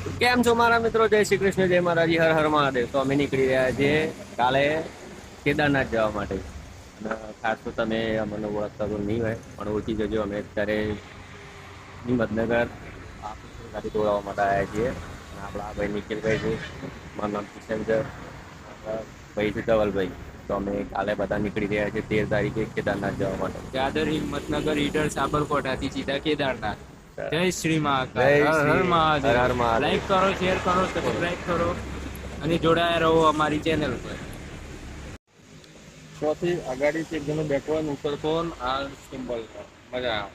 કેમ છો મારા મિત્રો? જય શ્રી કૃષ્ણ, જય માતાજી, હર હર મહાદેવ. તો અમે નીકળી રહ્યા છીએ કાલે કેદારનાથ જવા માટે. અને ખાસ તો તમે અમને ઓળખતા તો નહીં હોય, પણ ઓળખી જજો. અમે અત્યારે હિંમતનગર ગાડી દોડાવવા માટે આવ્યા છીએ. અને આપણા ભાઈ નિખિલભાઈ છે, મારું નામ કિશન છે, ભાઈ છે ધવલભાઈ. તો અમે કાલે બધા નીકળી રહ્યા છીએ 13 તારીખે કેદારનાથ જવા માટે. દાદર હિંમતનગર ઈડર સાબરકોટાથી સીધા કેદારનાથ. જય શ્રી જય મહાકાલ, હર હર શ્રી હર મહાદેવ. હર મહાદેવ. લાઈક કરો, શેર કરો, સબસ્ક્રાઇબ કરો અને જોડાયા રહો અમારી ચેનલ પર. ચોથી આગાડીથી એક જણો બેઠો હોય ને ઉતરતો હોય ને આ સિમ્બલ મજા આવે.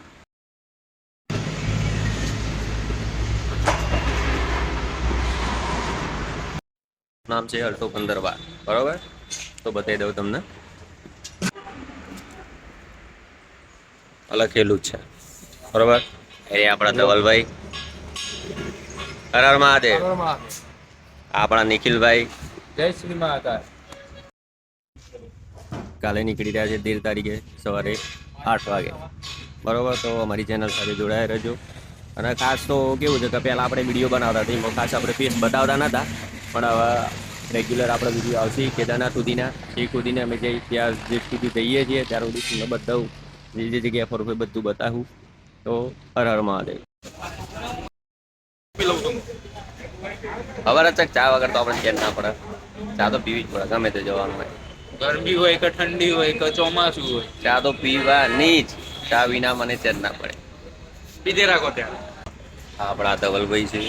નામ છે અલ્ટો 15 બરોબર. તો બતાવી દઉં તમને, લખેલું જ છે બરોબર. એ આપણા ધવલભાઈ, હર હર મહાદેવ. આપણા નિખિલભાઈ, જય શ્રી મહાકાલ. કાલે નીકળી રહ્યા છે 13 તારીખે સવારે 8 વાગે બરોબર. તો અમારી ચેનલ સાથે જોડાયા રહેજો. અને ખાસ તો કેવું છે કે પહેલાં આપણે વિડીયો બનાવતા હતા, એમાં ખાસ આપણે ફેસ બતાવતા નહોતા, પણ હવે રેગ્યુલર આપણે વિડીયો આવશે કેદારનાથ સુધીના. એ સુધીને અમે ત્યાં જે સુધી જઈએ છીએ ત્યાર સુધી તમને બતાવું, જે જગ્યાએ ફરવું હોય બધું બતાવું. તો હર હર મહાદેવ. ખબર જ છે કે ચા વગર તો આપણે ચેન ના પડે. ચા તો પીવી જ પડે, ગમે તે જવાનું હોય. ગરમી હોય કે ઠંડી હોય કે ચોમાસું હોય, ચા તો પીવાની જ. ચા વિના મને ચેન ના પડે. પીધે રાખો ત્યાં. આપણા ધવલભાઈ છે,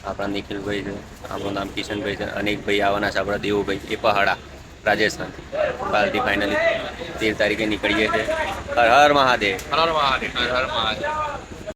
આપણા નિખિલભાઈ છે, આપણું નામ કિશનભાઈ છે, અનેકભાઈ આવવાના છે, આપણા દેવુભાઈ એ પહાડા રાજસ્થાન. કાલથી ફાઇનલી 13 તારીખે નીકળીએ છીએ. હર હર મહાદેવ. હર હર મહાદેવ, હર હર મહાદેવ.